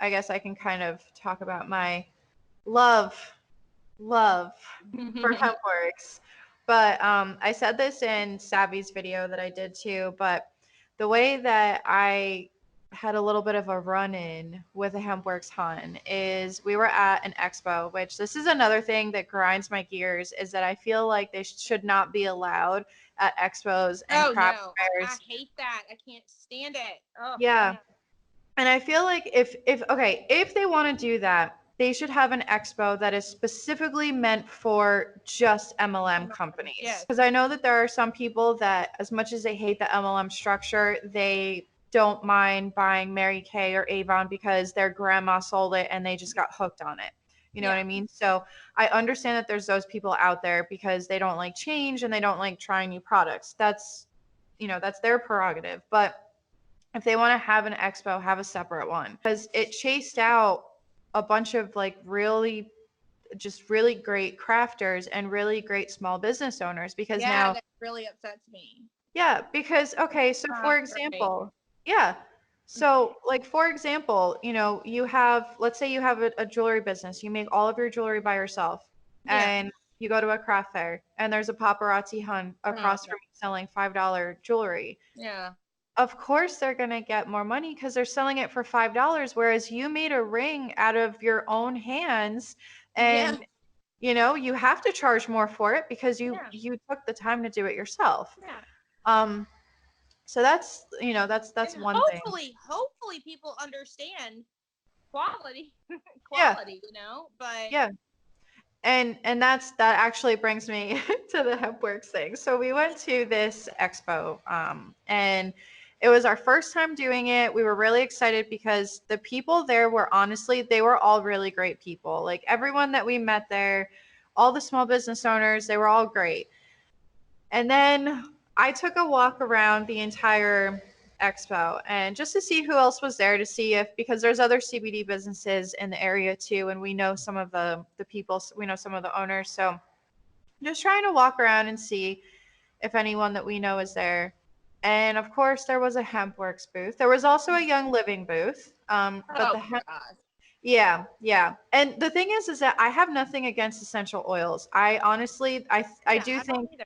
I guess I can kind of talk about my love for HempWorks. But I said this in Savvy's video that I did too, but the way that I had a little bit of a run-in with a HempWorks hunt is we were at an expo, which this is another thing that grinds my gears, is that I feel like they should not be allowed at expos and Oh craft no, I fairs. hate that. I can't stand it. Oh Yeah. no. And I feel like if they want to do that, they should have an expo that is specifically meant for just MLM companies. Yes. Because I know that there are some people that, as much as they hate the MLM structure, they don't mind buying Mary Kay or Avon because their grandma sold it and they just got hooked on it. You know what Yeah. I mean? So I understand that there's those people out there because they don't like change and they don't like trying new products. That's their prerogative. But if they want to have an expo, have a separate one, because it chased out a bunch of like really great crafters and really great small business owners because Yeah, now, that really upsets me. yeah, because okay, so Not for great. example, yeah, so like for example, you have, let's say you have a jewelry business, you make all of your jewelry by yourself, Yeah. and you go to a craft fair and there's a paparazzi hunt Oh across no. from you selling $5 jewelry. Yeah. Of course they're going to get more money because they're selling it for $5, whereas you made a ring out of your own hands, Yeah. and you have to charge more for it because you Yeah. you took the time to do it yourself. Yeah. um so that's And one thing. hopefully people understand quality, Yeah, quality, but yeah. And that actually brings me to the HempWorks thing. So we went to this expo, and it was our first time doing it. We were really excited because the people there were, honestly, they were all really great people. Like everyone that we met there, all the small business owners, they were all great. And then I took a walk around the entire expo and just to see who else was there, to see if, because there's other CBD businesses in the area too, and we know some of the people, we know some of the owners. So just trying to walk around and see if anyone that we know is there. And of course, there was a HempWorks booth. There was also a Young Living booth. But oh the hemp, gosh. yeah, yeah. And the thing is that I have nothing against essential oils. I honestly, I Yeah, do I don't think, either.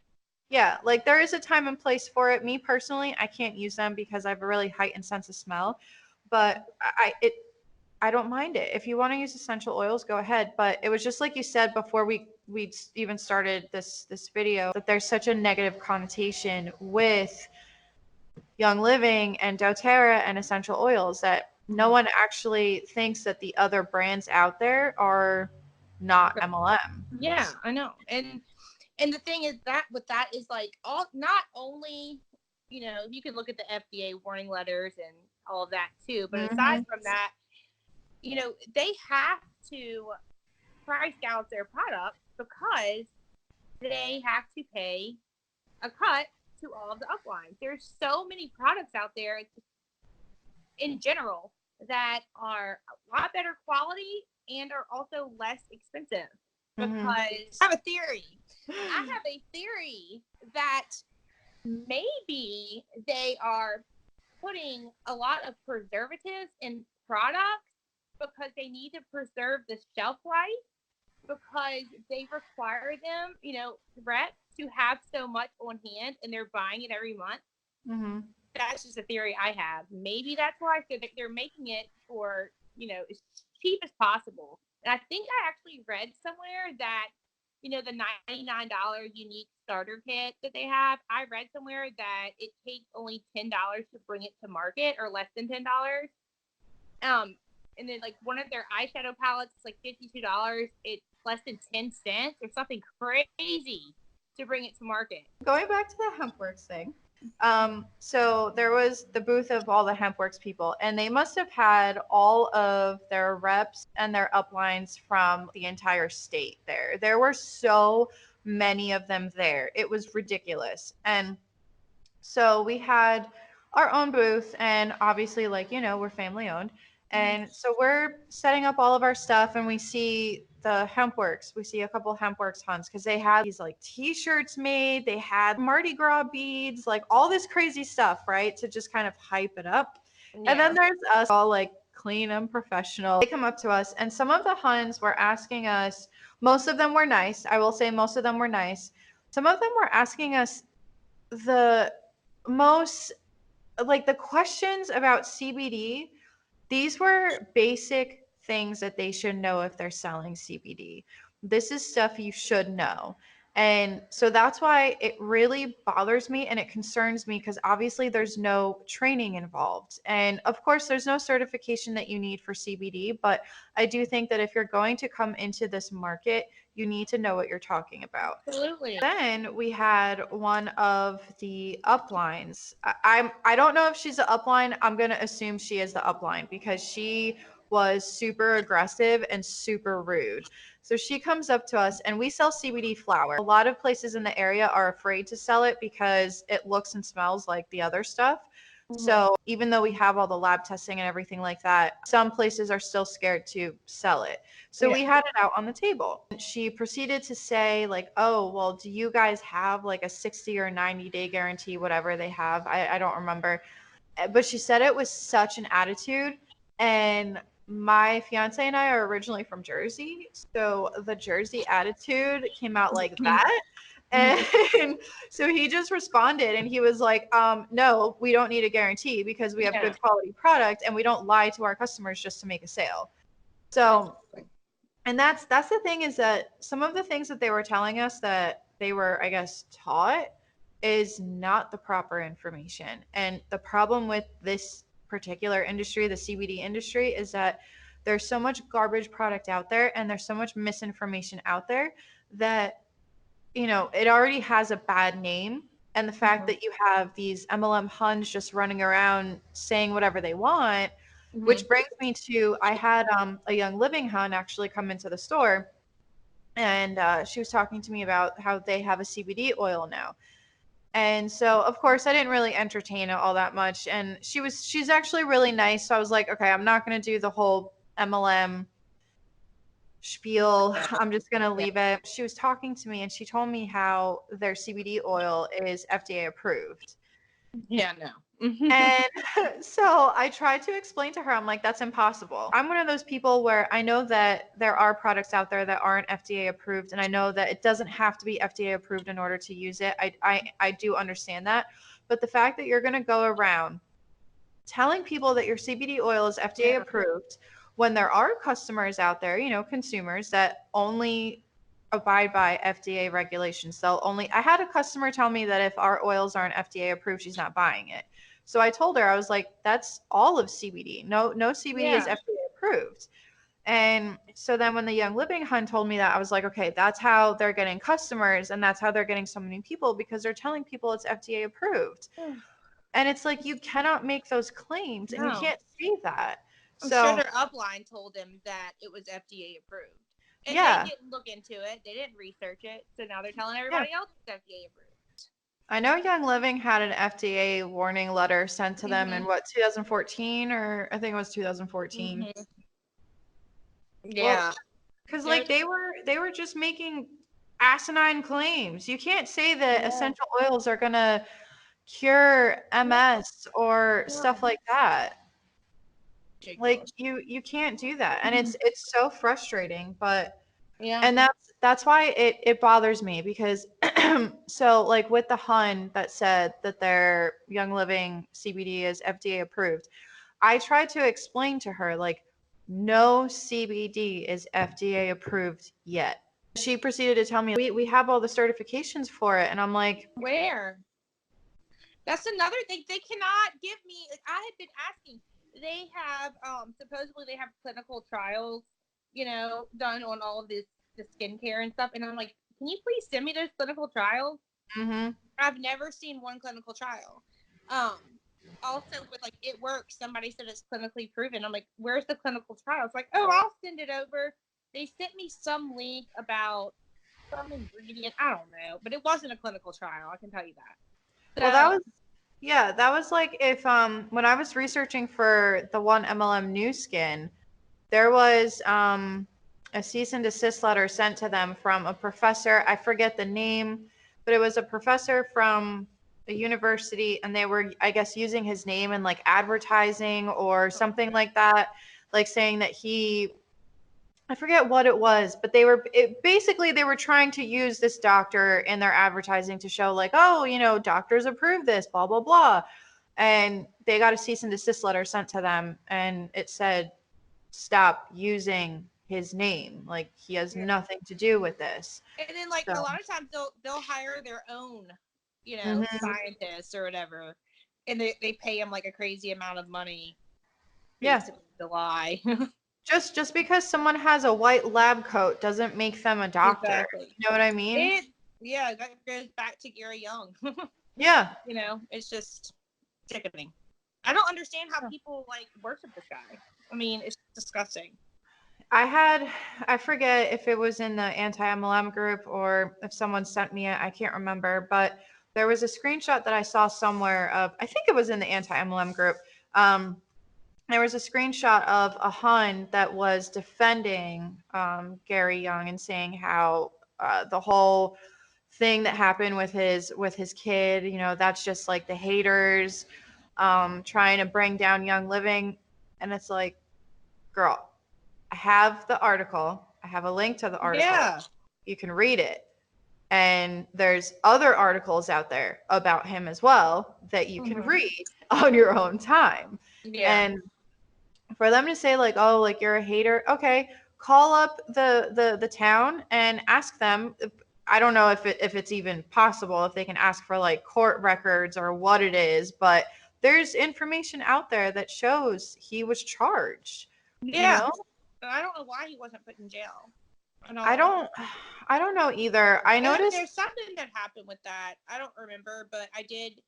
yeah, like there is a time and place for it. Me personally, I can't use them because I have a really heightened sense of smell. But I don't mind it. If you want to use essential oils, go ahead. But it was just like you said before we even started this video, that there's such a negative connotation with Young Living and doTERRA and essential oils that no Mhm. one actually thinks that the other brands out there are not MLM. Yeah, I know. And the thing is that with that is like all not only you can look at the FDA warning letters and all of that too, but aside Hmm. from that, they have to price gouge their products because they have to pay a cut to all of the uplines. There's so many products out there in general that are a lot better quality and are also less expensive Hmm. because I have a theory. I have a theory that maybe they are putting a lot of preservatives in products because they need to preserve the shelf life because they require them, reps to have so much on hand and they're buying it every month. Hmm. That's just a theory I have. Maybe that's why they're making it for, as cheap as possible. And I think I actually read somewhere that, the $99 unique starter kit that they have, I read somewhere that it takes only $10 to bring it to market or less than $10. Um, and then like one of their eyeshadow palettes is like $52. It's less than 10 cents or something crazy to bring it to market. Going back to the HempWorks thing, so there was the booth of all the HempWorks people, and they must have had all of their reps and their uplines from the entire state there. There were so many of them there. It was ridiculous. And so we had our own booth, and obviously, like, we're family owned. And so we're setting up all of our stuff, and we see the HempWorks. We see a couple HempWorks hunts because they had these like t-shirts made, they had Mardi Gras beads, like all this crazy stuff, right? To just kind of hype it up. And Yeah. then there's us all like clean and professional. They come up to us, and some of the Huns were asking us, most of them were nice. I will say most of them were nice. Some of them were asking us the most, like, the questions about CBD. These were basic things that they should know if they're selling CBD. This is stuff you should know. And so that's why it really bothers me and it concerns me, because obviously there's no training involved. And of course, there's no certification that you need for CBD. But I do think that if you're going to come into this market, you need to know what you're talking about. Absolutely. Then we had one of the uplines. I don't know if she's the upline. I'm gonna assume she is the upline because she was super aggressive and super rude. So she comes up to us, and we sell CBD flower. A lot of places in the area are afraid to sell it because it looks and smells like the other stuff. Mm-hmm. So even though we have all the lab testing and everything like that, some places are still scared to sell it. So Yeah. we had it out on the table. She proceeded to say, like, oh, well, do you guys have like a 60 or 90-day guarantee, whatever they have? I don't remember. But she said it with such an attitude. And my fiance and I are originally from Jersey. So the Jersey attitude came out like that. Mm-hmm. And so he just responded and he was like, no, we don't need a guarantee because we have Yeah. good quality product and we don't lie to our customers just to make a sale. So, Exactly. and that's the thing, is that some of the things that they were telling us that they were, I guess, taught is not the proper information. And the problem with this particular industry, the CBD industry, is that there's so much garbage product out there and there's so much misinformation out there that, it already has a bad name. And the fact Mm-hmm. that you have these MLM Huns just running around saying whatever they want, Mm-hmm. which brings me to, I had a Young Living Hun actually come into the store, and she was talking to me about how they have a CBD oil now. And so, of course, I didn't really entertain it all that much. And she's actually really nice. So I was like, okay, I'm not going to do the whole MLM spiel. I'm just going to Yeah. leave it. She was talking to me and she told me how their CBD oil is FDA approved. Yeah. No. Mm-hmm. And so I tried to explain to her, I'm like, that's impossible. I'm one of those people where I know that there are products out there that aren't FDA approved, and I know that it doesn't have to be FDA approved in order to use it. I do understand that. But the fact that you're going to go around telling people that your CBD oil is FDA Yeah. approved when there are customers out there, consumers that only abide by FDA regulations. I had a customer tell me that if our oils aren't FDA approved, she's not buying it. So I told her, I was like, that's all of CBD. No CBD is Yeah. FDA approved. And so then when the Young Living Hun told me that, I was like, okay, that's how they're getting customers and that's how they're getting so many people, because they're telling people it's FDA approved. And it's like, you cannot make those claims and you No. can't say that. I'm sure So, their upline told them that it was FDA approved. And they yeah. didn't look into it. They didn't research it. So now they're telling Yeah. everybody else it's FDA approved. I know Young Living had an FDA warning letter sent to them in Mm-hmm. what, 2014, or I think it was 2014. Mm-hmm. Well, Yeah. because They're like they were just making asinine claims. You can't say that yeah. essential oils are gonna cure No. MS or stuff No. like that. Like Ridiculous. you can't do that. And Mm-hmm. it's so frustrating, but Yeah. and that's why it bothers me, because so like with the Hun that said that their Young Living CBD is FDA approved, I tried to explain to her, like, no CBD is FDA approved yet. She proceeded to tell me, we have all the certifications for it, and I'm like, Where? That's another thing. They cannot give me. Like, I had been asking. They have supposedly they have clinical trials, done on all of this the skincare and stuff. And I'm like, can you please send me those clinical trials? mm-hmm, I've never seen one clinical trial. Um, Also with like it works. Somebody said it's clinically proven. I'm like, where's the clinical trial? It's like, oh, I'll send it over. They sent me some link about some ingredient. I don't know, but it wasn't a clinical trial. I can tell you that. well, that So was, yeah, that was like, if when I was researching for the one MLM new skin, there was a cease and desist letter sent to them from a professor. I forget the name, but it was a professor from a university, and they were, I guess, using his name in like advertising or something like that. like saying that he, I forget what it was, but basically they were trying to use this doctor in their advertising to show like, oh, doctors approve this, blah blah blah, and they got a cease and desist letter sent to them, and it said, stop using his name, like he has Yeah. nothing to do with this. And then like So, a lot of times they'll hire their own, mhm. scientists or whatever, and they pay them like a crazy amount of money, Yeah, basically to lie. just because someone has a white lab coat doesn't make them a doctor. Exactly. You know what I mean? It Yeah, that goes back to Gary Young. Yeah. It's just sickening. I don't understand how people like worship this guy. I mean, it's disgusting. I forget if it was in the anti-MLM group or if someone sent me it. I can't remember, but there was a screenshot that I saw somewhere of, I think it was in the anti-MLM group. Um, there was a screenshot of a Hun that was defending Gary Young and saying how the whole thing that happened with his kid, that's just like the haters trying to bring down Young Living, and it's like, girl, I have the article. I have a link to the article. Yeah. You can read it. And there's other articles out there about him as well that you can Hmm. read on your own time. Yeah. And for them to say like, oh, like you're a hater, okay, call up the town and ask them. I don't know if it's even possible, if they can ask for like court records or what it is, but there's information out there that shows he was charged, you Yeah. know? I don't know why he wasn't put in jail. I I don't. don't I don't know either. I noticed. There's something that happened with that. I don't remember, but I did.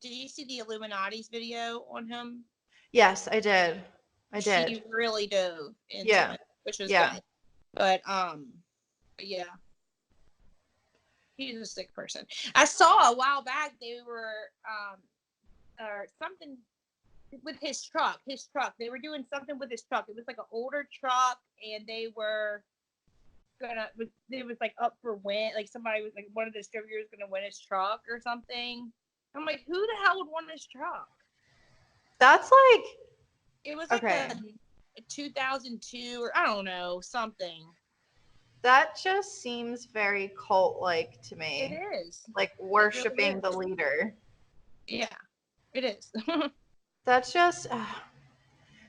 Did you see the Illuminati's video on him? Yes, I did. I did. She really dove into Yeah. it, which was Yeah. good. But yeah, he's a sick person. I saw a while back they were or something with his truck. His truck. They were doing something with his truck. It was like an older truck, and they were gonna. It was like up for win. Like somebody was like one of the distributors gonna win his truck or something. I'm like, who the hell would want his truck? That's like, It was like okay. a 2002 or I don't know something. That just seems very cult like to It me. is. Like It really worshiping the is. leader. Yeah, it is. That's just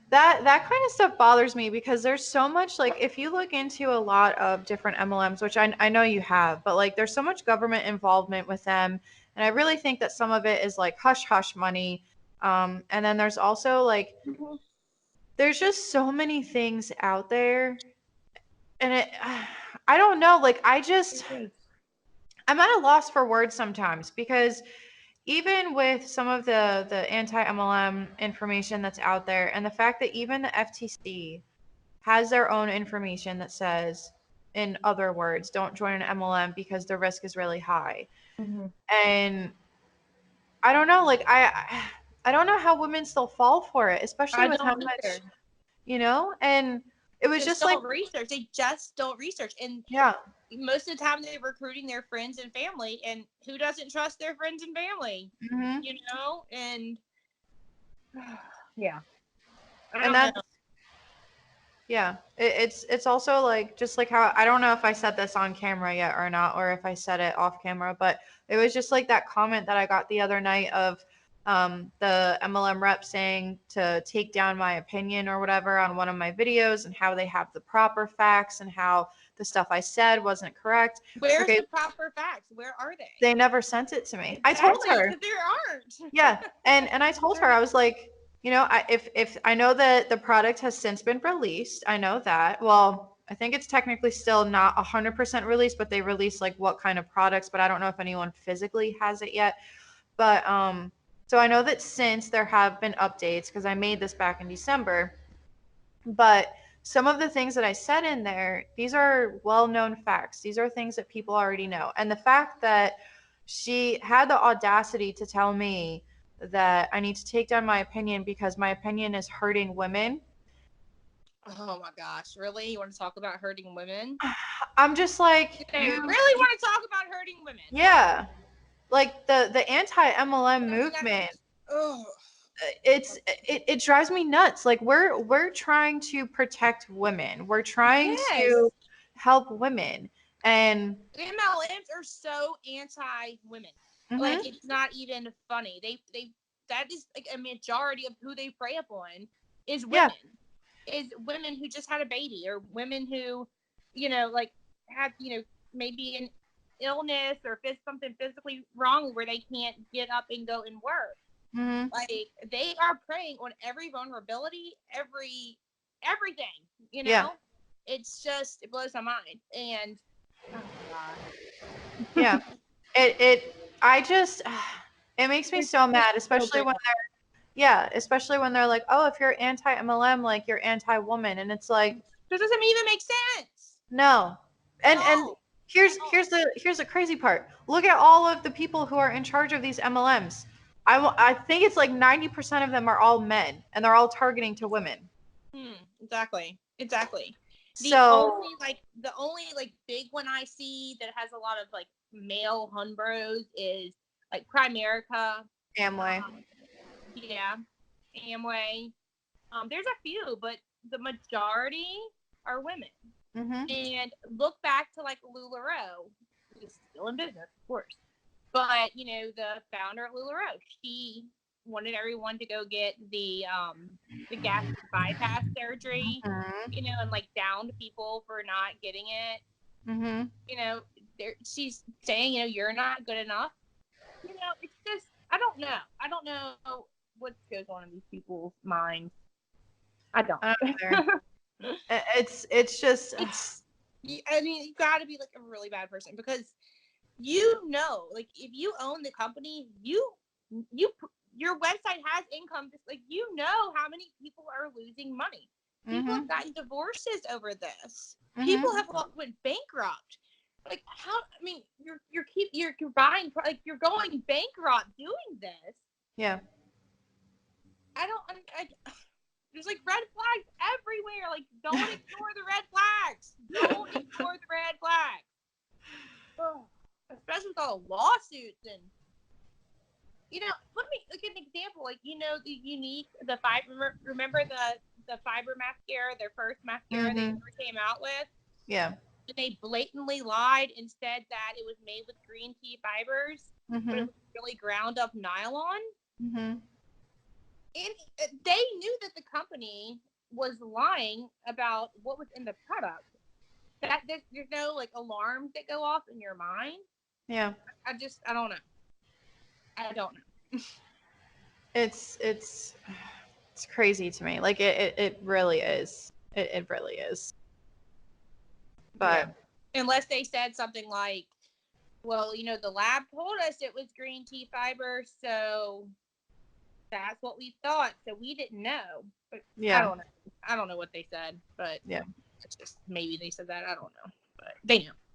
that kind of stuff bothers me because there's so much, like, if you look into a lot of different MLMs, which I know you have, but like there's so much government involvement with them, and I really think that some of it is like hush hush money. And then there's also like, Mhm. there's just so many things out there, and I don't know, like It is. I'm at a loss for words sometimes because even with some of the anti MLM information that's out there, and the fact that even the FTC has their own information that says, in other words, don't join an MLM because the risk is really high. Mm-hmm. And I don't know, like I don't know how women still fall for it, especially I with how don't much, either. and it was Just just like, don't research. They just don't research. And yeah. most of the time they're recruiting their friends and family. And who doesn't trust their friends and family? Hmm. And yeah, I And don't know. that's, yeah, it's also like, just like how, I don't know if I said this on camera yet or not, or if I said it off camera, but it was just like that comment that I got the other night of the MLM rep saying to take down my opinion or whatever on one of my videos, and how they have the proper facts and how the stuff I said wasn't correct. Where's Okay, the proper facts? Where are they? they never sent it to me. I told Exactly, her. because there aren't. Yeah, and I told her, I was like, if I know that the product has since been released, I know that. Well, I think it's technically still not 100% released, but they released like what kind of products, but I don't know if anyone physically has it yet. But so I know that since there have been updates, because I made this back in December, but some of the things that I said in there, these are well-known facts. These are things that people already know. And the fact that she had the audacity to tell me that I need to take down my opinion because my opinion is hurting women. Oh my gosh, really? You want to talk about hurting women? I'm just like, They really want to talk about hurting women? yeah, like the anti-MLM I mean, movement. oh. it drives me nuts. Like we're trying to protect women. We're trying Yes. to help women. And MLMs are so anti-women. Like, mhm, it's not even funny. They that is like a majority of who they prey upon is yeah, women. Is women who just had a baby, or women who, like, have, maybe an illness or something physically wrong where they can't get up and go and work. mhm, Like, they are preying on every vulnerability, everything. You yeah, know, it's just, it blows my mind. And oh yeah. god, I just it makes me it's so just mad, so especially bad. when yeah, especially when they're like, "Oh, if you're anti MLM, like you're anti woman," and it's like, This doesn't even make sense no. at And all. At here's all. the crazy part. Look at all of the people who are in charge of these MLMs. I think it's like 90% of them are all men, and they're all targeting to women. Exactly. Exactly. So The only like big one I see that has a lot of like male hunbros is like Primerica. Amway. Um, yeah, Amway. There's a few, but the majority are women. Mhm. And look back to like LuLaRoe, who's still in business, of course. But the founder of LuLaRoe, she wanted everyone to go get the gastric bypass surgery, Mhm. and like downed people for not getting it. Mhm. You know, she's saying, you're not good enough. It's just, I don't know. I don't know what goes on in these people's minds. I don't. I don't either. It's just It's, I mean, you got to be like a really bad person, because like, if you own the company, you your website has income, just like, how many people are losing money. People have mhm. gotten divorces over this. People Mhm. have went bankrupt. Like, how, I mean, you're buying, like, you're going bankrupt doing this. Yeah. I don't I, there's like red flags everywhere. Like, don't ignore the red flags. Don't ignore the red flags. Oh, especially with all the lawsuits. And let me look at an example. Like, the unique, the fiber. Remember the fiber mascara, their first mascara they Mhm. ever came out with, Yeah. and they blatantly lied and said that it was made with green tea fibers, but it Mhm. was really ground up nylon. Mhm. And they knew that the company was lying about what was in the product. That there's no like alarms that go off in your mind. Yeah. I don't know. I don't know. It's it's it's crazy to me. Like it really is. It really is. Yeah. But Unless they said something like, well, the lab told us it was green tea fiber, so that's what we thought. So we didn't know. But I yeah. don't know. I don't know what they said, but Yeah. it's just, maybe they said that. I don't know. But they knew.